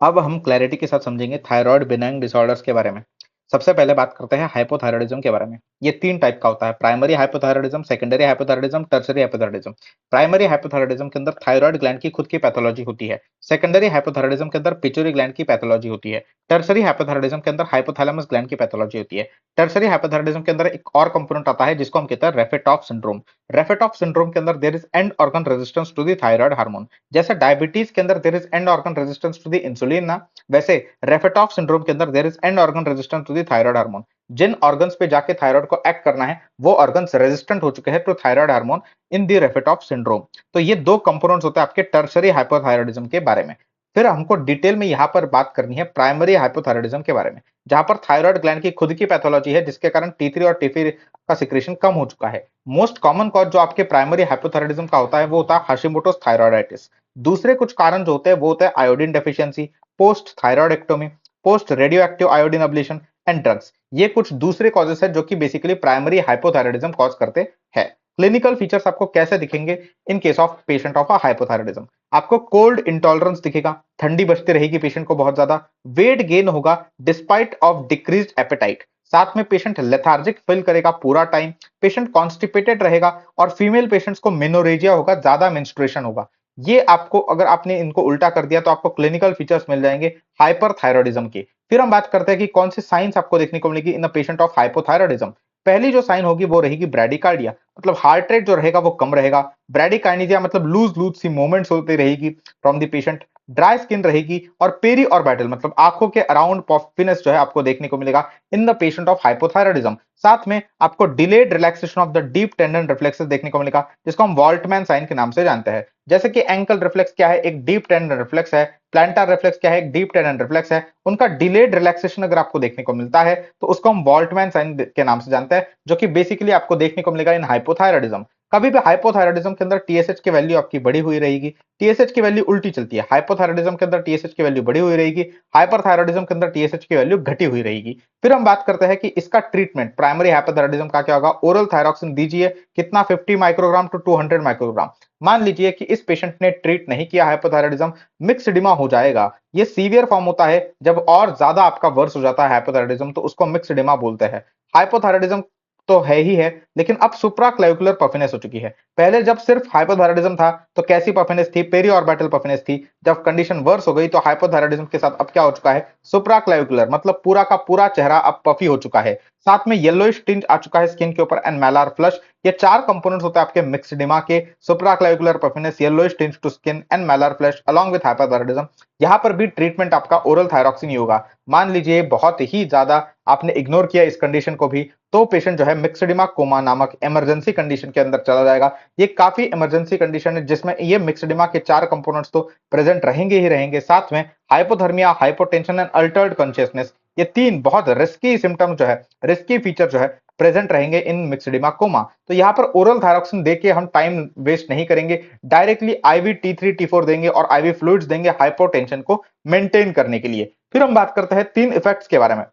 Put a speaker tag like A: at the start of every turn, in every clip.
A: अब हम क्लैरिटी के साथ समझेंगे थायराइड बिनाइन डिसऑर्डर्स के बारे में। सबसे पहले बात करते हैं हाइपोथायराइडिज्म के बारे में। ये तीन टाइप का होता है: primary hypothyroidism, secondary hypothyroidism, tertiary hypothyroidism. Primary hypothyroidism के अंदर थायराइड ग्लैंड की खुद की पैथोलॉजी होती है। सेकेंडरी हाइपोथायराइडिज्म के अंदर पिट्यूटरी ग्लैंड की पैथोलॉजी होती है। टर्शियरी हाइपोथायराइडिज्म के अंदर हाइपोथैलेमस ग्लैंड की पैथोलॉजी होती है। टर्शियरी हाइपोथायराइडिज्म के अंदर एक और कंपोनेंट आता है जिसको हम कहते हैं रेफेटॉफ सिंड्रोम। रेफेटॉफ सिंड्रोम के अंदर there is end organ resistance to the thyroid hormone. जैसे डायबिटीज के अंदर there is end organ resistance to the insulin ना, वैसे रेफेटॉफ सिंड्रोम के अंदर there is end organ resistance to the thyroid hormone. जिन ऑर्गन्स पे जाके थायराइड को एक्ट करना है वो ऑर्गन्स रेजिस्टेंट हो चुके हैं to thyroid hormone in the Refetoff syndrome. तो ये दो कंपोनेंट्स होते हैं आपके टर्शरी हाइपोथायराइडिज्म के बारे में। फिर हमको डिटेल में यहाँ पर बात करनी है प्राइमरी हाइपोथायराइडिज्म के बारे में, जहां पर थायराइड ग्लैंड की खुद की पैथोलॉजी है जिसके कारण T3 और T4 का सिक्रेशन कम हो चुका है। मोस्ट कॉमन कॉज जो आपके प्राइमरी हाइपोथायराइडिज्म का होता है वो होता है हाशिमोटोस थायराइडाइटिस। दूसरे कुछ कारण जो होते हैं वो होते हैं iodine deficiency, post thyroidectomy, post radio active iodine ablation and drugs. ये कुछ दूसरे कॉजेस है जो कि बेसिकली प्राइमरी हाइपोथायराइडिज्म कॉज करते हैं। क्लिनिकल फीचर्स आपको कैसे दिखेंगे in case of patient of a hypothyroidism? आपको कोल्ड इंटॉलरेंस दिखेगा, ठंडी बचती रहेगी पेशेंट को बहुत ज्यादा, वेट गेन होगा डिस्पाइट ऑफ डिक्रीज्ड एपेटाइट, साथ में पेशेंट लेथार्जिक फील करेगा पूरा टाइम, पेशेंट कॉन्स्टिपेटेड रहेगा और फीमेल पेशेंट्स को मेनोरेजिया होगा, ज्यादा मेंस्ट्रुएशन होगा। ये आपको, अगर आपने इनको उल्टा कर दिया तो आपको क्लिनिकल फीचर्स मिल जाएंगे हाइपरथायरॉयडिज्म के। फिर हम बात करते हैं कि कौन सी साइंस आपको देखने को मिलेगी in the patient of hypothyroidism. पहली जो साइन होगी वो रहेगी ब्रैडिकार्डिया, मतलब हार्ट रेट जो रहेगा वो कम रहेगा। ब्रैडिकाइनेसिया मतलब लूज लूज सी मूवमेंट्स होती रहेगी from the patient. Dry skin रहेगी और पेरी ऑर्बिटल मतलब आंखों के अराउंड पफिनेस जो है आपको देखने को मिलेगा in the patient of hypothyroidism. साथ में आपको delayed relaxation of the deep tendon reflexes देखने को मिलेगा जिसको हम वॉल्टमैन साइन के नाम से जानते हैं। जैसे कि एंकल रिफ्लेक्स क्या है, एक डीप टेंडन रिफ्लेक्स है। प्लांटर रिफ्लेक्स क्या है, एक डीप टेंडन रिफ्लेक्स है। उनका डिलेड रिलैक्सेशन अगर आपको देखने को मिलता है तो उसको हम वॉल्टमैन साइन के नाम से जानते हैं, जो कि बेसिकली आपको देखने को मिलेगा इन हाइपोथायरॉयडिज्म। कभी भी हाइपोथायरॉयडिज्म के अंदर टीएसएच की वैल्यू आपकी बढ़ी हुई रहेगी, टीएसएच की वैल्यू उल्टी चलती है। हाइपोथायरॉयडिज्म के अंदर टीएसएच की वैल्यू बढ़ी हुई रहेगी, हाइपरथायरॉयडिज्म के अंदर टीएसएच की वैल्यू घटी हुई रहेगी। फिर हम बात करते हैं कि इसका ट्रीटमेंट प्राइमरी हाइपोथायरॉयडिज्म का क्या होगा। ओरल थायरॉक्सिन दीजिए, कितना, 50 माइक्रोग्राम टू 200 माइक्रोग्राम। मान लीजिए कि इस पेशेंट ने ट्रीट नहीं किया हाइपोथायरॉयडिज्म, मिक्सडिमा हो जाएगा। ये सीवियर फॉर्म होता है जब और ज्यादा आपका वर्स हो जाता है हाइपोथायरॉयडिज्म, तो उसको मिक्सडिमा बोलते हैं। हाइपोथायरॉयडिज्म तो है ही है, लेकिन अब सुप्राक्लाविकुलर पफिनेस हो चुकी है। पहले जब सिर्फ हाइपोथायरॉयडिज्म था तो कैसी पफिनेस थी, पेरी ऑर्बिटल पफिनेस थी। जब कंडीशन वर्स हो गई तो हाइपोथायरॉयडिज्म के साथ अब क्या हो चुका है, सुप्राक्लाविकुलर मतलब पूरा का पूरा चेहरा अब पफी हो चुका है। साथ में येलोइश टिंज आ चुका है स्किन के ऊपर एंड मैलार फ्लश। ये चार कंपोनेंट्स होते हैं आपके मिक्सडिमा के: supraclavicular puffiness, yellowish tinge to skin and malar flush along with hypothyroidism. यहाँ पर भी ट्रीटमेंट आपका ओरल थायरॉक्सिन ही होगा। मान लीजिए बहुत ही ज्यादा आपने इग्नोर किया इस कंडीशन को भी, तो पेशेंट जो है मिक्सडिमा कोमा नामक इमरजेंसी कंडीशन के अंदर चला जाएगा। ये काफी इमरजेंसी कंडीशन है जिसमें ये मिक्सडिमा के चार कंपोनेंट्स तो प्रेजेंट रहेंगे ही रहेंगे, साथ में hypothermia, hypotension and Altered consciousness, ये तीन बहुत रिस्की सिम्टम जो है, रिस्की फीचर जो है प्रेजेंट रहेंगे इन मिक्सडिमा कोमा। तो यहाँ पर ओरल थायरॉक्सिन देके हम टाइम वेस्ट नहीं करेंगे, डायरेक्टली आईवी T3 T4 देंगे और आईवी फ्लूइड्स देंगे हाइपोटेंशन को मेंटेन करने के लिए। फिर हम बात करते हैं तीन इफेक्ट्स के बारे में,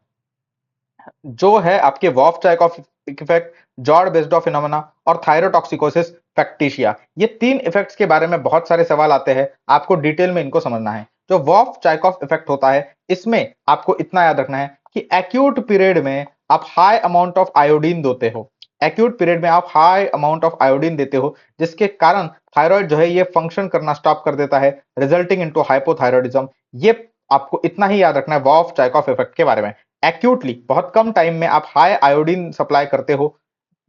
A: जो है आपके वॉफ चाइकॉफ इफेक्ट, जॉर्ड बेस्डॉफ फिनोमेना और थायरोटॉक्सिकोसिस फैक्टिशिया। ये तीन इफेक्ट्स के बारे में बहुत सारे सवाल आते हैं, आपको डिटेल में इनको समझना है। जो वॉफ चाइकॉफ इफेक्ट होता है इसमें आपको इतना याद रखना है कि एक्यूट पीरियड में आप हाई अमाउंट ऑफ आयोडीन देते हो, एक्यूट पीरियड में आप हाई अमाउंट ऑफ आयोडीन देते हो, जिसके कारण थायराइड जो है ये फंक्शन करना स्टॉप कर देता है, रिजल्टिंग इनटू हाइपोथायरॉयडिज्म। ये आपको इतना ही याद रखना है वॉफ चाइकॉफ इफेक्ट के बारे में। एक्यूटली बहुत कम टाइम में आप हाई आयोडीन सप्लाई करते हो,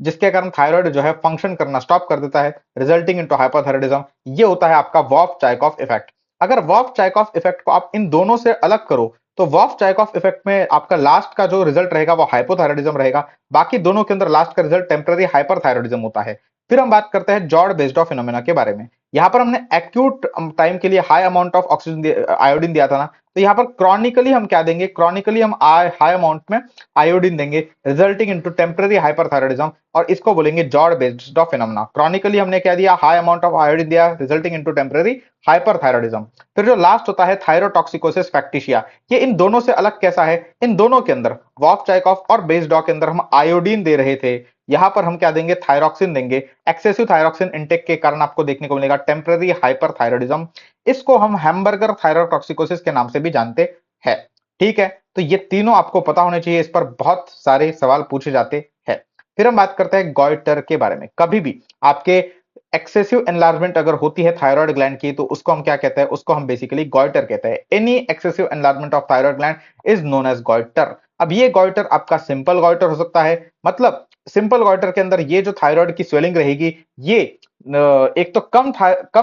A: जिसके कारण थायराइड जो है फंक्शन करना स्टॉप कर देता है, रिजल्टिंग इनटू हाइपोथायरॉयडिज्म। ये होता है आपका वॉफ चाइकॉफ इफेक्ट। अगर वॉफ चाइकॉफ इफेक्ट को आप इन दोनों से अलग करो तो वॉफ चाइकॉफ इफेक्ट में आपका लास्ट का जो रिजल्ट रहेगा वो हाइपोथायरॉयडिज्म रहेगा, बाकी दोनों के अंदर लास्ट का रिजल्ट टेम्पररी हाइपरथायरॉयडिज्म होता है। फिर हम बात करते हैं जॉर्ड बेस्डॉफ फिनोमेना के बारे में। यहाँ पर हमने एक्यूट टाइम के लिए high amount of oxygen iodine दिया था ना, तो यहाँ पर क्रॉनिकली हम क्या देंगे, क्रॉनिकली हम हाई अमाउंट में आयोडीन देंगे, रिजल्टिंग इनटू टेम्पररी हाइपरथायरॉयडिज्म और इसको बोलेंगे जॉर्ड बेस्डॉफ फिनोमेना। क्रॉनिकली हमने क्या दिया, हाई अमाउंट ऑफ आयोडीन दिया रिजल्टिंग इनटू टेम्पररी हाइपरथायरॉयडिज्म। फिर जो लास्ट होता है थायरोटॉक्सिकोसिस फैक्टिशिया, ये इन दोनों से अलग कैसा है, इन दोनों के अंदर वॉक-चाइकॉफ और बेस्डॉक के अंदर हम आयोडीन दे रहे थे, यहां पर हम क्या देंगे, थायरॉक्सिन देंगे। एक्सेसिव थायरॉक्सिन इंटेक के कारण आपको देखने को मिलेगा टेम्पररी हाइपरथायरॉयडिज्म। इसको हम हैमबर्गर थायरोटॉक्सिकोसिस के नाम से भी जानते हैं। ठीक है, तो ये तीनों आपको पता होने चाहिए, इस पर बहुत सारे सवाल पूछे जाते हैं। फिर हम बात करते हैं गॉइटर के बारे में। कभी भी आपके एक्सेसिव एनलार्जमेंट अगर होती है थायराइड ग्लैंड की, तो उसको हम क्या कहते हैं, उसको हम बेसिकली गॉइटर कहते हैं। Any excessive enlargement of thyroid gland is known as goitre. अब ये गॉइटर आपका सिंपल गॉइटर हो सकता है, मतलब सिंपल गॉइटर के अंदर ये जो थायराइड की स्वेलिंग रहेगी, ये एक तो कम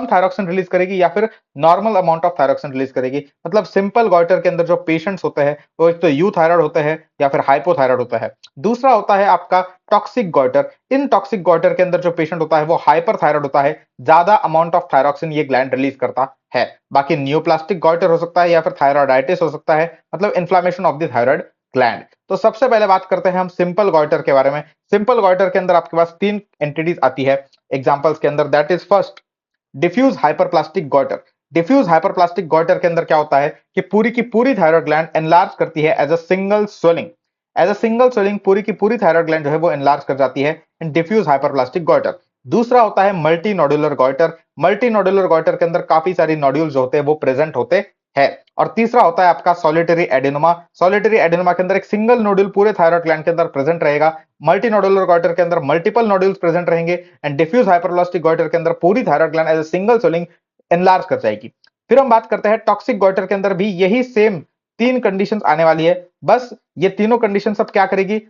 A: थायरॉक्सिन रिलीज करेगी या फिर normal amount of thyroxine release करेगी। मतलब सिंपल गॉइटर के अंदर जो पेशेंट्स होते हैं वो एक तो यू थायराइड होते हैं या फिर हाइपोथायराइड होता है। दूसरा होता है आपका टॉक्सिक गॉइटर। इन टॉक्सिक गॉइटर के अंदर जो पेशेंट होता है वो हाइपरथायराइड होता है, ज्यादा अमाउंट ऑफ थायरॉक्सिन ये ग्लैंड रिलीज करता है। बाकी नियोप्लास्टिक गॉइटर हो सकता है या फिर थायराइडाइटिस हो सकता है, मतलब inflammation of the thyroid gland. तो सबसे पहले बात करते हैं हम सिंपल गॉइटर के बारे में। सिंपल गॉइटर के अंदर आपके पास तीन एंटिटीज आती है एग्जांपल्स के अंदर, that is first diffuse hyperplastic goitre. Diffuse hyperplastic goitre के अंदर क्या होता है कि पूरी की पूरी थायराइड ग्लैंड एनलार्ज करती है as a single swelling. As a single swelling पूरी की पूरी थायराइड ग्लैंड जो है वो एनलार्ज कर जाती है इन डिफ्यूज हाइपरप्लास्टिक गॉइटर। दूसरा होता है multi nodular goitre. Multi nodular goitre के अंदर काफी सारी नोड्यूल्स जो होते हैं वो प्रेजेंट होते हैं। और तीसरा होता है आपका सॉलिटरी एडेनोमा। सॉलिटरी एडेनोमा के अंदर एक सिंगल नोड्यूल पूरे थायराइड ग्लैंड के अंदर प्रेजेंट रहेगा। मल्टी नोडुलर गॉइटर के अंदर मल्टीपल नोड्यूल्स प्रेजेंट रहेंगे एंड डिफ्यूज हाइपरप्लास्टिक गॉइटर के अंदर पूरी thyroid gland as a single swelling enlarge कर जाएगी। फिर हम बात करते हैं टॉक्सिक गॉइटर के अंदर भी यही सेम तीन कंडीशंस आने वाली है, बस ये तीनों कंडीशंस अब क्या करेगी,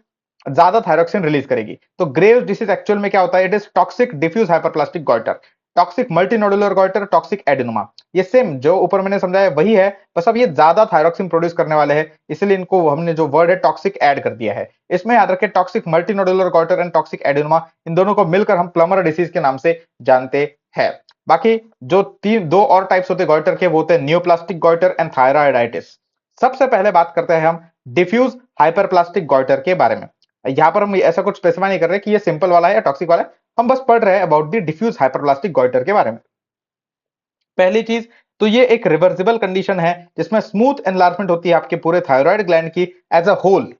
A: ज्यादा थायरॉक्सिन रिलीज करेगी। तो ग्रेव्स डिसीज एक्चुअल में क्या होता है, it is toxic diffuse hyperplastic goitre, toxic multinodular goitre, toxic adenoma. ये सेम जो ऊपर मैंने समझाया वही है, बस अब ये ज्यादा थायरॉक्सिन प्रोड्यूस करने वाले हैं, इसलिए इनको हमने जो वर्ड है टॉक्सिक ऐड कर दिया है। इसमें याद रखें toxic multinodular goitre and toxic adenoma, इन दोनों को मिलकर हम प्लमर डिसीज के नाम से जानते हैं। बाकी जो तीन दो और टाइप्स होते हैं गॉइटर के, वो होते हैं नियोप्लास्टिक गॉइटर एंड थायराइडाइटिस। सबसे पहले बात करते हैं हम डिफ्यूज हाइपरप्लास्टिक गॉइटर के बारे में। यहां पर हम ऐसा कुछ स्पेसिफाई नहीं कर रहे कि ये सिंपल वाला है या टॉक्सिक वाला है, हम बस पढ़ रहे हैं about the diffuse hyperplastic goitre के बारे में। पहली चीज तो ये एक रिवर्सिबल कंडीशन है जिसमें स्मूथ एनलार्जमेंट होती है आपके पूरे थायराइड ग्लैंड की as a whole.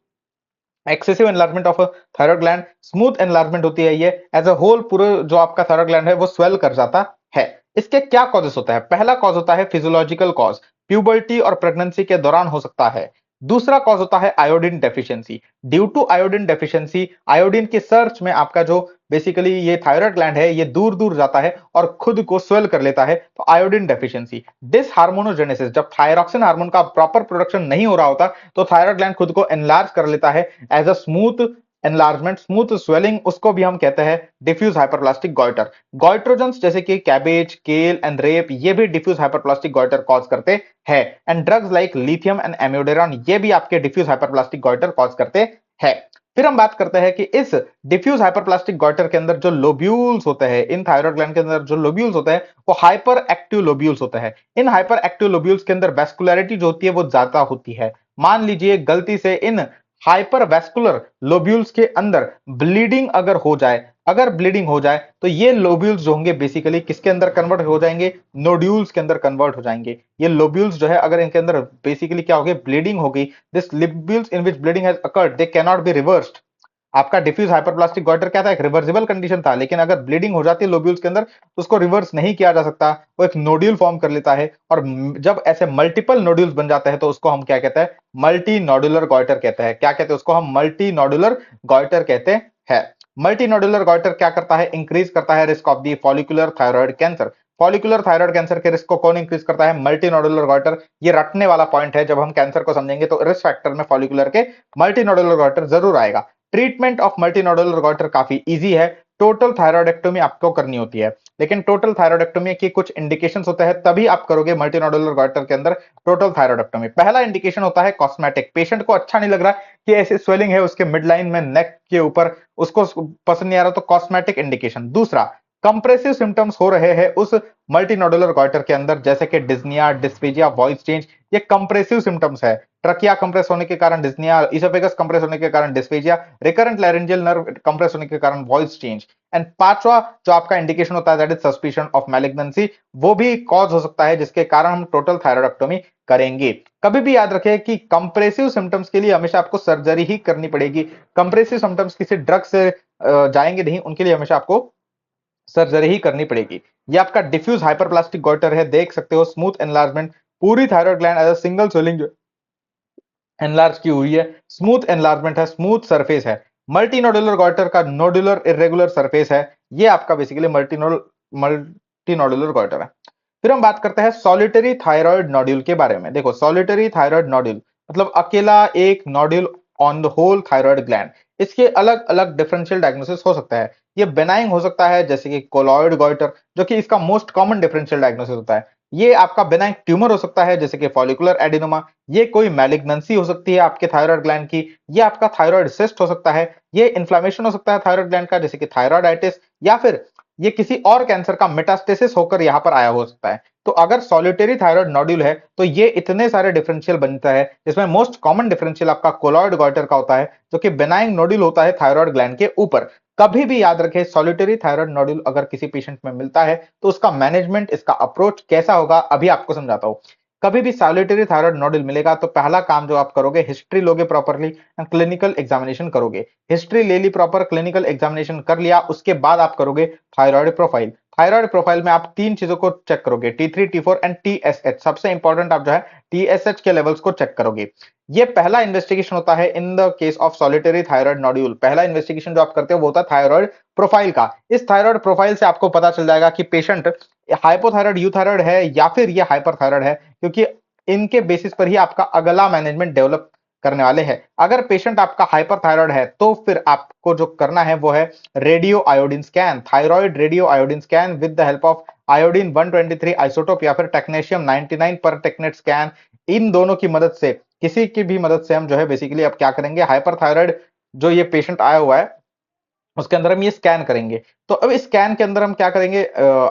A: Excessive enlargement of thyroid gland, smooth enlargement होती है ये एज अ होल, पूरे जो आपका थायराइड ग्लैंड है वो स्वेल कर जाता है। इसके क्या कॉजेस होता है, पहला कॉज होता है फिजियोलॉजिकल कॉज, प्यूबर्टी और प्रेगनेंसी के दौरान हो सकता है। दूसरा कॉज होता है iodine deficiency. Due to iodine deficiency, iodine के सर्च में आपका जो बेसिकली ये थायराइड ग्लैंड है ये दूर दूर जाता है और खुद को स्वेल कर लेता है, तो आयोडीन डेफिशिएंसी। डिसहार्मोनोजेनेसिस, जब थायरॉक्सिन हार्मोन का प्रॉपर प्रोडक्शन नहीं हो रहा होता तो थायराइड ग्लैंड खुद को एनलार्ज कर लेता है as a smooth enlargement, smooth swelling, उसको भी हम कहते हैं डिफ्यूज हाइपरप्लास्टिक गॉइटर। गॉइट्रोजन्स जैसे कि कैबेज, केल एंड रेप, ये भी डिफ्यूज हाइपरप्लास्टिक गॉइटर कॉज करते हैं। And drugs like lithium and amiodarone, ये भी आपके डिफ्यूज हाइपरप्लास्टिक गॉइटर कॉज करते हैं। फिर हम बात करते हैं कि इस डिफ्यूज हाइपरप्लास्टिक गॉइटर के अंदर जो लोब्यूल्स होते हैं, इन थायराइड ग्लैंड के अंदर जो लोब्यूल्स होते हैं वो हाइपर एक्टिव लोब्यूल्स होते हैं। इन हाइपर एक्टिव लोब्यूल्स के अंदर वैस्कुलरिटी जो होती है वो ज्यादा होती है। मान लीजिए गलती से इन हाइपरवैस्कुलर लोब्यूल्स के अंदर ब्लीडिंग अगर हो जाए, अगर ब्लीडिंग हो जाए तो ये लोब्यूल्स जो होंगे बेसिकली किसके अंदर कन्वर्ट हो जाएंगे, नोड्यूल्स के अंदर कन्वर्ट हो जाएंगे। ये लोब्यूल्स जो है अगर इनके अंदर बेसिकली क्या हो गया, ब्लीडिंग हो गई, this lobules in which bleeding has occurred they can not be reversed. आपका डिफ्यूज हाइपरप्लास्टिक गॉइटर क्या था, एक रिवर्सिबल कंडीशन था, लेकिन अगर ब्लीडिंग हो जाती है लोब्यूल्स के अंदर तो उसको रिवर्स नहीं किया जा सकता, वो एक नोड्यूल फॉर्म कर लेता है। और जब ऐसे मल्टीपल नोड्यूल्स बन जाते हैं तो उसको हम क्या कहते हैं, मल्टी नोडुलर गॉइटर कहते हैं। क्या कहते हैं उसको, हम मल्टी नोडुलर गॉइटर कहते हैं। मल्टी नोडुलर गॉइटर क्या करता है, इंक्रीज करता है risk of the follicular thyroid cancer. Follicular thyroid cancer के रिस्क को कौन इंक्रीज करता है, मल्टी नोडुलर गॉइटर। ये रटने वाला पॉइंट है, जब हम कैंसर को समझेंगे तो रिस्क फैक्टर में फॉलिकुलर के मल्टी नोडुलर गॉइटर जरूर आएगा। ट्रीटमेंट ऑफ मल्टीनोडुलर गॉइटर काफी इजी है, टोटल थायराइडेक्टोमी आपको करनी होती है, लेकिन टोटल थायराइडेक्टोमी के कुछ इंडिकेशंस होते हैं, तभी आप करोगे मल्टीनोडुलर गॉइटर के अंदर टोटल थायराइडेक्टोमी। पहला इंडिकेशन होता है कॉस्मेटिक, पेशेंट को अच्छा नहीं लग रहा कि ऐसी स्वेलिंग है उसके मिड लाइन में, नेक के ऊपर, उसको पसंद नहीं आ रहा, तो कॉस्मेटिक इंडिकेशन। दूसरा, कंप्रेसिव सिम्टम्स हो रहे हैं उस मल्टीनोडुलर गॉइटर के अंदर, जैसे कि डिस्निया, डिस्पेजिया, वॉइस चेंज, ये कंप्रेसिव सिम्टम्स है। ट्रकिया कंप्रेस होने के कारण डिस्निया, इसोफेगस कंप्रेस होने के कारण dysphagia, recurrent laryngeal nerve compress होने के कारण वॉइस चेंज। एंड पांचवा जो आपका इंडिकेशन होता है that is suspicion of malignancy, वो भी कॉज हो सकता है जिसके कारण हम टोटल थायराइडक्टोमी करेंगे। कभी भी याद रखें कि कंप्रेसिव सिम्टम्स के लिए हमेशा आपको सर्जरी ही करनी पड़ेगी। कंप्रेसिव सिम्टम्स किसी ड्रग से जाएंगे नहीं, उनके लिए हमेशा आपको सर्जरी ही करनी पड़ेगी। ये आपका डिफ्यूज हाइपरप्लास्टिक गॉइटर है, देख सकते हो स्मूथ एनलार्जमेंट, पूरी thyroid gland as a single swelling जो एनलार्ज की हुई है, स्मूथ एनलार्जमेंट है, स्मूथ सरफेस है। मल्टी नोडुलर गॉइटर का नोडुलर इरेगुलर सरफेस है। ये आपका बेसिकली मल्टी नोडुलर गॉइटर है। फिर हम बात करते हैं सॉलिटरी थायराइड नोड्यूल के बारे में। देखो सॉलिटरी थायराइड नोड्यूल मतलब अकेला एक nodule on the whole thyroid gland. इसके अलग अलग डिफरेंशियल डायग्नोसिस हो सकता है। ये बेनाइंग हो सकता है जैसे कि कोलॉइड गॉइटर, जो कि इसका मोस्ट कॉमन डिफरेंशियल डायग्नोसिस होता है। ये आपका बेनाइंग ट्यूमर हो सकता है जैसे कि फॉलिकुलर एडिनोमा। ये कोई मैलिग्नेंसी हो सकती है आपके थायराइड ग्लैंड की। ये आपका थायराइड सिस्ट हो सकता है। ये इन्फ्लेमेशन हो सकता है थायराइड ग्लैंड का जैसे कि थायराइडाइटिस, या फिर ये किसी और कैंसर का मेटास्टेसिस होकर यहां पर आया हो सकता है। तो अगर सॉलिटरी थायराइड नोड्यूल है तो ये इतने सारे डिफरेंशियल बनता है, जिसमें मोस्ट कॉमन डिफरेंशियल आपका कोलॉइड गॉइटर का होता है, जो कि बेनाइंग नोड्यूल होता है थायराइड ग्लैंड के ऊपर। कभी भी याद रखें सॉलिटरी थायराइड नोड्यूल अगर किसी पेशेंट में मिलता है तो उसका मैनेजमेंट, इसका अप्रोच कैसा होगा अभी आपको समझाता हूं। कभी भी सॉलिटरी थायराइड नोड्यूल मिलेगा तो पहला काम जो आप करोगे, हिस्ट्री लोगे प्रॉपरली, क्लिनिकल एग्जामिनेशन करोगे। हिस्ट्री ले ली प्रॉपर, क्लिनिकल एग्जामिनेशन कर लिया, उसके बाद आप करोगे थायराइड प्रोफाइल। थायराइड प्रोफाइल में आप तीन चीजों को चेक करोगे, T3 T4 एंड TSH। सबसे इंपॉर्टेंट आप जो है TSH के लेवल्स को चेक करोगे। ये पहला इन्वेस्टिगेशन होता है in the case of solitary thyroid nodule. पहला इन्वेस्टिगेशन जो आप करते हो वो होता है थायराइड प्रोफाइल का। इस थायराइड प्रोफाइल से आपको पता चल जाएगा कि पेशेंट हाइपोथायराइड यूथायराइड है या फिर ये हाइपरथायराइड है, क्योंकि इनके बेसिस पर ही आपका अगला मैनेजमेंट डेवलप करने वाले हैं। अगर पेशेंट आपका हाइपरथायराइड है तो फिर आपको जो करना है वो है radio iodine scan, thyroid radio iodine scan with the help of iodine 123 isotope या फिर टेक्नेशियम 99 पर टेक्नेट स्कैन। इन दोनों की मदद से, किसी की भी मदद से हम जो है बेसिकली अब क्या करेंगे, हाइपरथायराइड जो ये पेशेंट आया हुआ है उसके अंदर हम ये स्कैन करेंगे। तो अब इस स्कैन के अंदर हम क्या करेंगे,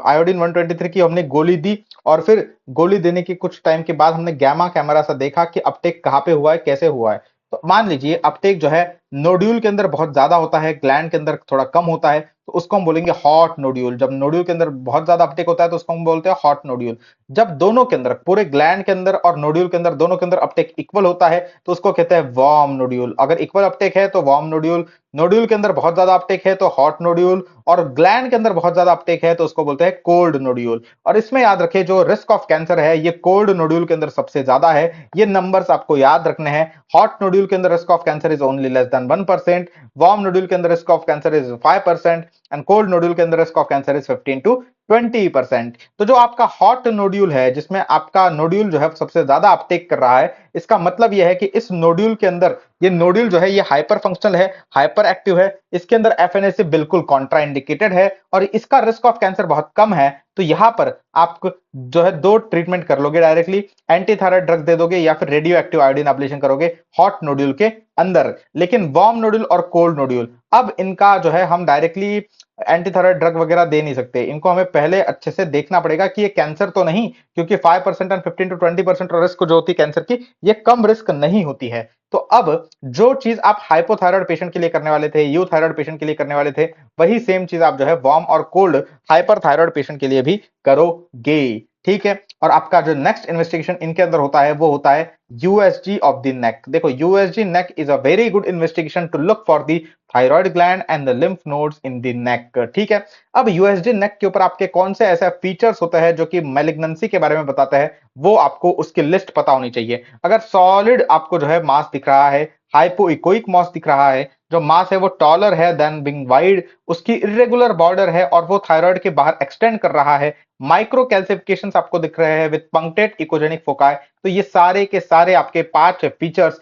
A: आयोडीन 123 की हमने गोली दी और फिर गोली देने के कुछ टाइम के बाद हमने गैमा कैमरा से देखा कि अपटेक कहाँ पे हुआ है, कैसे हुआ है। तो मान लीजिए अपटेक जो है नोड्यूल के अंदर बहुत ज्यादा होता है, ग्लैंड के अंदर थोड़ा कम होता है, तो उसको हम बोलेंगे हॉट नोड्यूल। जब नोड्यूल के अंदर बहुत ज्यादा अपटेक होता है तो उसको हम बोलते हैं हॉट नोड्यूल। जब दोनों के अंदर, पूरे ग्लैंड के अंदर और नोड्यूल के अंदर, दोनों के अंदर अपटेक इक्वल होता है तो उसको कहते हैं वार्म नोड्यूल। अगर इक्वल अपटेक है तो वार्म नोड्यूल, नोड्यूल के अंदर बहुत ज्यादा अपटेक है तो हॉट नोड्यूल, और ग्लैंड के अंदर बहुत ज्यादा अपटेक है तो उसको बोलते हैं कोल्ड नोड्यूल। और इसमें याद रखें जो रिस्क ऑफ कैंसर है ये कोल्ड नोड्यूल के अंदर सबसे ज्यादा है। ये नंबर्स आपको याद रखने हैं। हॉट नोड्यूल के अंदर risk of cancer is only less than 1%, warm nodule के अंदर risk of cancer is 5%, and cold nodule के अंदर risk of cancer is 15 to 20%। तो जो आपका हॉट नोड्यूल है, जिसमें आपका नोड्यूल जो है सबसे ज्यादा अपटेक कर रहा है, इसका मतलब यह है कि इस नोड्यूल के अंदर, ये नोड्यूल जो है ये हाइपर फंक्शनल है, हाइपर एक्टिव है, इसके अंदर एफएनएसी बिल्कुल कॉन्ट्राइंडिकेटेड है और इसका रिस्क ऑफ कैंसर बहुत कम है। तो यहां पर आप जो है दो ट्रीटमेंट कर लोगे डायरेक्टली, एंटी थायराइड ड्रग दे दोगे या फिर रेडियो एक्टिव आयोडीन एब्लेशन करोगे हॉट नोड्यूल के अंदर। लेकिन वार्म नोड्यूल और कोल्ड नोड्यूल, अब इनका जो है हम डायरेक्टली एंटी थायराइड ड्रग वगैरह दे नहीं सकते। इनको हमें पहले अच्छे से देखना पड़ेगा कि ये कैंसर तो नहीं, क्योंकि 5% एंड 15 टू 20% रिस्क जो होती है कैंसर की, ये कम रिस्क नहीं होती है। तो अब जो चीज आप हाइपोथायराइड पेशेंट के लिए करने वाले थे, यूथायराइड पेशेंट के लिए करने वाले थे, वही सेम चीज आप जो है वार्म और कोल्ड हाइपरथायराइड पेशेंट के लिए भी करोगे। ठीक है। और आपका जो नेक्स्ट इन्वेस्टिगेशन इनके अंदर होता है वो होता है यूएसजी ऑफ द नेक। देखो USG neck is a very good investigation to look for the thyroid gland and the lymph nodes in the neck. ठीक है। अब यूएसजी नेक के ऊपर आपके कौन से ऐसे फीचर्स होते हैं जो कि मैलिग्नेंसी के बारे में बताते हैं, वो आपको उसकी लिस्ट पता होनी चाहिए। अगर सॉलिड आपको जो है मास दिख रहा है, हाइपोइकोइक मास दिख रहा है, जो मास है वो टॉलर है देन बिंग वाइड, उसकी इरेगुलर बॉर्डर है और वो थायराइड के बाहर एक्सटेंड कर रहा है, माइक्रो कैल्सिफिकेशंस आपको दिख रहे हैं विद पंक्टेड इकोजेनिक फोकाई, तो ये सारे के सारे आपके पांच फीचर्स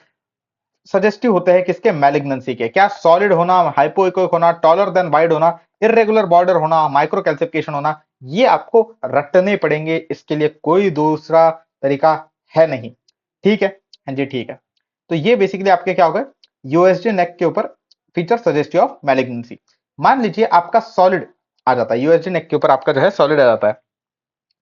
A: सजेस्टिव होते हैं किसके, मैलिग्नेंसी के। क्या, सॉलिड होना, हाइपोइकोइक होना, टॉलर देन वाइड होना, इरेगुलर बॉर्डर होना, माइक्रो कैल्सिफिकेशन होना, ये आपको रटने पड़ेंगे। इसके लिए कोई दूसरा तरीका है नहीं। ठीक है। हाँ जी ठीक है। तो ये बेसिकली आपके क्या हो गए, यूएसजी नेक के ऊपर फीचर सजेस्टिव ऑफ मैलिग्नेंसी। मान लीजिए आपका सॉलिड आ जाता है, यूएसजी नेक के ऊपर आपका जो है सॉलिड आ जाता है,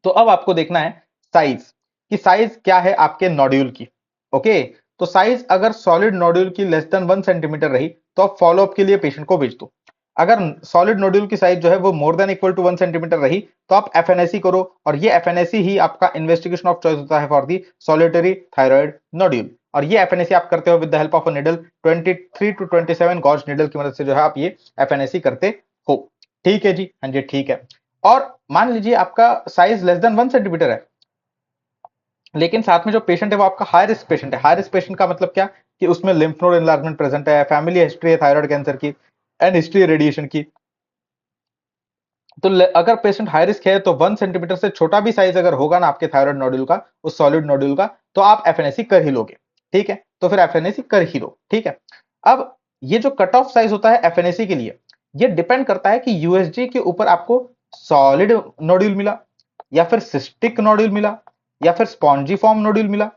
A: तो अब आपको देखना है साइज। कि साइज क्या है आपके नोड्यूल की। ओके, तो साइज अगर सॉलिड नोड्यूल की लेस देन 1 सेंटीमीटर रही तो आप फॉलोअप के लिए पेशेंट को भेज दो। अगर सॉलिड नोड्यूल की साइज जो है वो more than equal to 1 centimetre रही तो आप एफएनएसी करो, और ये एफएनएसी ही आपका इन्वेस्टिगेशन ऑफ चॉइस होता है for the solitary thyroid nodule. और ये एफएनएसी आप करते हो with the help of a needle 23 to 27 gauge needle की मदद से जो है आप ये एफएनएसी करते हो। ठीक है जी, हाँ जी ठीक है। और मान लीजिए आपका साइज लेस देन 1 सेंटीमीटर है, लेकिन साथ में जो पेशेंट है वो आपका हाई रिस्क पेशेंट है। हाई रिस्क पेशेंट का मतलब क्या, कि उसमें लिम्फ नोड एनलार्जमेंट प्रेजेंट है, फैमिली हिस्ट्री है थायराइड कैंसर की, एंड हिस्ट्री रेडिएशन की। तो अगर पेशेंट हाई रिस्क है तो 1 सेंटीमीटर से छोटा भी साइज अगर होगा ना आपके थायराइड नोड्यूल का, उस सॉलिड नोड्यूल का, तो आप एफएनएसी कर ही लोगे। ठीक है, तो फिर एफएनएसी कर ही लो। ठीक है, अब ये जो कट ऑफ साइज होता है एफएनएसी के लिए, ये डिपेंड करता है कि यूएसजी के ऊपर आपको सॉलिड नोड्यूल मिला, या फिर सिस्टिक नोड्यूल मिला, या फिर स्पॉन्जीफॉर्म नोड्यूल मिला।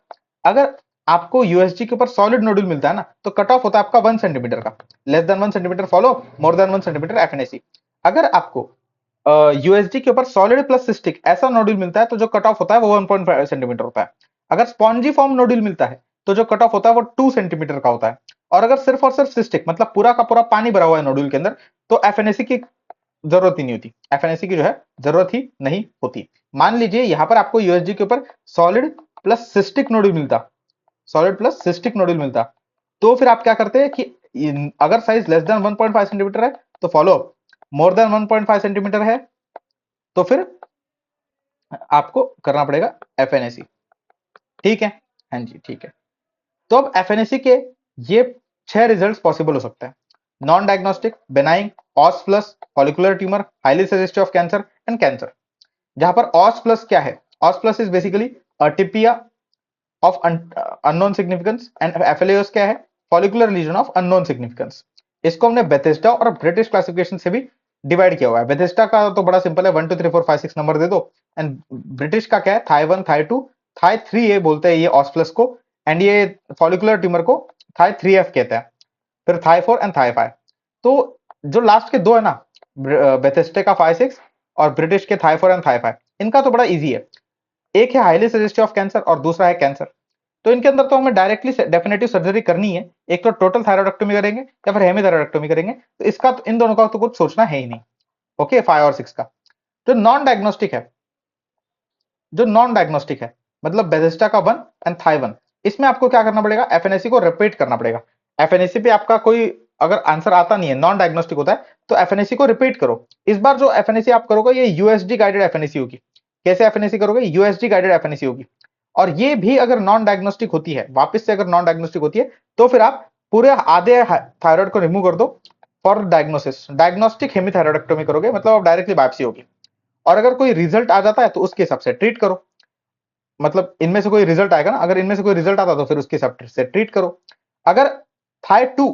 A: अगर आपको यूएसजी के ऊपर सॉलिड नोड्यूल मिलता है ना, तो कट ऑफ होता है आपका 1 सेंटीमीटर का, less than 1 centimetre follow, more than 1 centimetre FNAC. अगर आपको यूएसडी के ऊपर सॉलिड प्लस सिस्टिक ऐसा नोड्यूल मिलता है तो जो कट ऑफ होता है वो 1.5 सेंटीमीटर होता है। अगर स्पॉन्जी फॉर्म नोड्यूल मिलता है तो जो कट ऑफ होता है वो 2 सेंटीमीटर का होता है। और अगर सिर्फ और सिर्फ सिस्टिक मतलब पूरा का पूरा पानी भरा हुआ है नोड्यूल के अंदर, तो एफएनएसी की जरूरत ही नहीं होती, एफएनएसी की जो है जरूरत ही नहीं होती। मान लीजिए यहां पर आपको यूएसडी के ऊपर सॉलिड प्लस सिस्टिक नोड्यूल मिलता, सॉलिड प्लस सिस्टिक नोड्यूल मिलता, तो फिर आप क्या करते हैं कि अगर साइज लेस देन 1.5 सेंटीमीटर है तो फॉलो, मोर देन 1.5 सेंटीमीटर है तो फिर आपको करना पड़ेगा एफएनएसी। ठीक है, हाँ जी ठीक है। तो अब एफएनएसी के ये 6 रिजल्ट्स पॉसिबल हो सकते हैं: non diagnostic, benign, AUS plus, follicular tumour, highly suggestive of cancer and cancer. जहां पर ऑस प्लस क्या है, AUS plus is basically atypia of unknown significance, and FLUS क्या है, follicular lesion of unknown significance. इसको हमने बेथेस्डा और British classification से भी डिवाइड किया हुआ है। बेथेस्डा का तो बड़ा सिंपल है, 1 2 3 4 5 6 नंबर दे दो। एंड ब्रिटिश का क्या है, थाई 1 थाई 2 थाई 3 ए बोलते हैं ये ऑस प्लस को, एंड ये फॉलिकुलर ट्यूमर को थाई 3F कहते हैं, फिर थाई 4 एंड थाई 5। तो जो लास्ट के दो है ना, बेथेस्डा का 5 6 और ब्रिटिश के थाई 4 एंड थाई 5, इनका तो बड़ा इजी है। एक है हाईली सजेस्टिव ऑफ कैंसर और दूसरा है कैंसर। तो इनके अंदर तो हमें डायरेक्टली डेफिनेटिव सर्जरी करनी है, एक तो टोटल थायराइडक्टोमी करेंगे या फिर हेमीथायराइडक्टोमी करेंगे, तो इसका तो इन दोनों का तो कुछ सोचना है ही नहीं। ओके, 5 और 6 का। जो नॉन डायग्नोस्टिक है, जो नॉन डायग्नोस्टिक है मतलब बेथेस्डा का 1 एंड थाई 1, इसमें आपको क्या करना पड़ेगा, एफएनएसी को रिपीट करना पड़ेगा। एफएनएसी पे आपका कोई अगर आंसर आता नहीं है, नॉन डायग्नोस्टिक होता है, तो एफएनएसी को रिपीट करो। इस बार जो एफएनएसी आप करोगे ये यूएसडी गाइडेड एफएनएसी होगी। कैसे एफएनएसी करोगे, यूएसडी गाइडेड एफएनएसी होगी। और ये भी अगर नॉन डायग्नोस्टिक होती है, वापस से अगर नॉन डायग्नोस्टिक होती है, तो फिर आप पूरे आधे थायराइड को रिमूव कर दो फॉर डायग्नोसिस। डायग्नोस्टिक हेमीथायराइडक्टोमी करोगे मतलब अब डायरेक्टली बायोप्सी होगी। और अगर कोई रिजल्ट आ जाता है तो उसके हिसाब से ट्रीट करो, मतलब इनमें से कोई रिजल्ट आएगा ना, अगर इनमें से कोई रिजल्ट आता तो फिर उसके हिसाब से ट्रीट करो। अगर थाई 2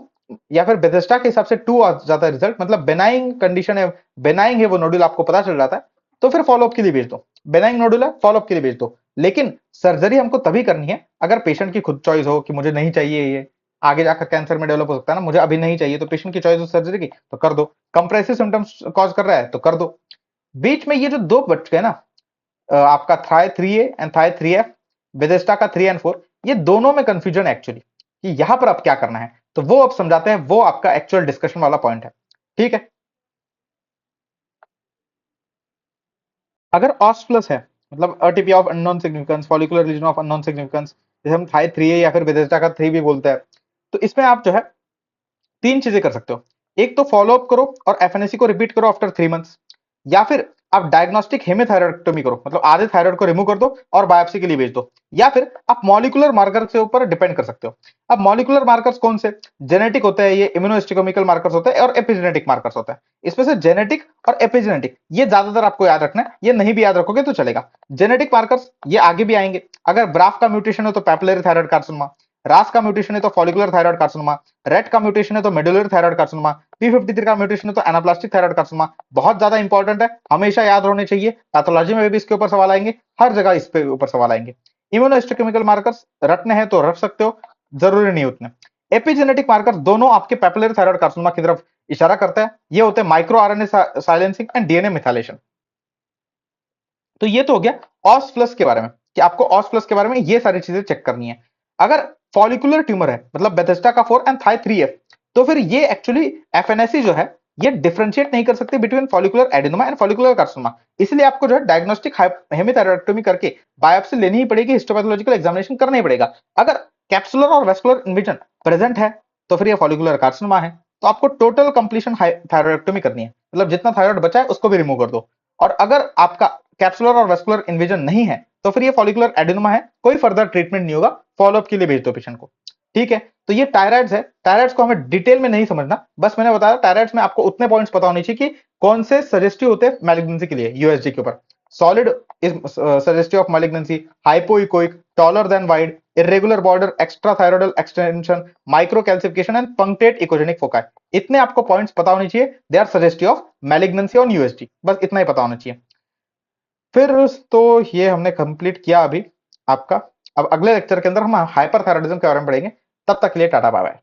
A: या फिर बेथेस्डा के हिसाब से 2 आ जाता है रिजल्ट, मतलब बेनाइन कंडीशन है, बेनाइन है वो नोडुल आपको पता चल जाता है, तो फिर फॉलोअप के लिए भेज दो। बेनाइन नोडुल है, फॉलोअप के लिए भेज दो। लेकिन सर्जरी हमको तभी करनी है अगर पेशेंट की खुद चॉइस हो कि मुझे नहीं चाहिए ये, आगे जाकर कैंसर में डेवलप हो सकता है ना, मुझे अभी नहीं चाहिए, तो पेशेंट की चॉइस हो सर्जरी की तो कर दो। कंप्रेसिव सिम्टम्स कॉज कर रहा है तो कर दो। बीच में ये जो दो बच गए ना, आपका Thai 3A and Thai 3F, Bethesda का 3 एंड 4, ये दोनों में कंफ्यूजन है एक्चुअली कि यहां पर अब क्या करना है, तो वो अब समझाते हैं, वो आपका एक्चुअल डिस्कशन वाला पॉइंट है। ठीक है, अगर ऑस प्लस है मतलब atypia of unknown significance, follicular lesion of unknown significance, जैसे हम थाई 3A या फिर बेथेस्डा का 3 भी बोलते हैं, तो इसमें आप जो है तीन चीजें कर सकते हो। एक तो फॉलो अप करो और एफएनएसी को रिपीट करो आफ्टर 3 मंथ्स, या फिर आप डायग्नोस्टिक हेमीथायराइडक्टोमी करो, मतलब आधे थायराइड को रिमूव कर दो और बायोप्सी के लिए भेज दो। या फिर आप मॉलिकुलर मार्कर के ऊपर डिपेंड कर सकते हो। अब मॉलिकुलर मार्कर्स कौन से, जेनेटिक होते हैं, ये इम्यूनोहिस्टोकेमिकल मार्कर्स होते हैं, और एपिजेनेटिक मार्कर्स होते हैं। इसमें से जेनेटिक और एपिजेनेटिक ये ज्यादातर आपको याद रखना है, ये नहीं भी याद रखोगे तो चलेगा। जेनेटिक मार्कर्स ये आगे भी आएंगे, अगर ब्राफ का म्यूटेशन हो तो पैपिलरी थायराइड कार्सिनोमा, रास का म्यूटेशन है तो फॉलिकुलर थायराइड कार्सिनोमा, रेट का म्यूटेशन है तो मेडुलरी थायराइड कार्सिनोमा, P53 का म्यूटेशन है तो एनाप्लास्टिक थायराइड कार्सिनोमा। बहुत ज्यादा इंपॉर्टेंट है, हमेशा याद होने चाहिए। पैथोलॉजी में भी इसके ऊपर सवाल आएंगे, हर जगह इस पे ऊपर सवाल आएंगे। इम्यूनोहिस्टोकेमिकल मार्कर्स रटने हैं तो रट सकते हो, जरूरी नहीं उतने। एपिजेनेटिक मार्कर्स दोनों आपके पैपिलरी थायराइड कार्सिनोमा की तरफ इशारा करते हैं। ये होते हैं micro RNA silencing and DNA methylation. तो ये तो हो गया ऑस प्लस के बारे में। कि आपको ऑस प्लस के बारे में ये सारी चीजें चेक करनी है। अगर फॉलिकुलर ट्यूमर है, मतलब बेथेस्डा का 4 एंड थाई 3F, तो फिर ये एक्चुअली एफएनएसी जो है ये डिफरेंशिएट नहीं कर सकते between follicular adenoma and follicular carcinoma. इसलिए आपको जो है डायग्नोस्टिक हेमीथायरॉयडेक्टोमी करके बायोप्सी लेनी ही पड़ेगी, हिस्टोपैथोलॉजिकल एग्जामिनेशन करना ही पड़ेगा। अगर कैप्सुलर और वेस्कुलर इन्विजन प्रेजेंट है तो फिर ये फॉलिकुलर कार्सिनोमा है, तो आपको टोटल कंप्लीशन थायरॉयडेक्टोमी करनी है, मतलब जितना थायराइड बचा है उसको भी रिमूव कर दो। और अगर आपका कैप्सुलर और वेस्कुलर इन्विजन नहीं है तो फिर ये फॉलिकुलर एडेनोमा है, कोई फर्दर ट्रीटमेंट नहीं होगा, फॉलोअप के लिए भेज दो पेशेंट को। ठीक है, तो ये टायराइड्स है। टायराइड्स को हमें डिटेल में नहीं समझना, बस मैंने बताया टायराइड्स में आपको उतने पॉइंट्स पता होने चाहिए कि कौन से सजेस्टिव होते हैं मैलिग्नेंसी के लिए यूएसजी के ऊपर। Solid is suggestive of malignancy, hypoechoic, taller than wide, irregular border, extra thyroidal extension, micro calcification and punctate echogenic foci. इतने आपको पॉइंट्स पता होने चाहिए, they are suggestive of malignancy on USG, बस इतना ही पता होना चाहिए। फिर तो ये हमने कंप्लीट किया अभी आपका। अब अगले लेक्चर के अंदर हम हाइपरथायराइडिज्म के बारे में पढ़ेंगे। तब तक के लिए टाटा बाय बाय।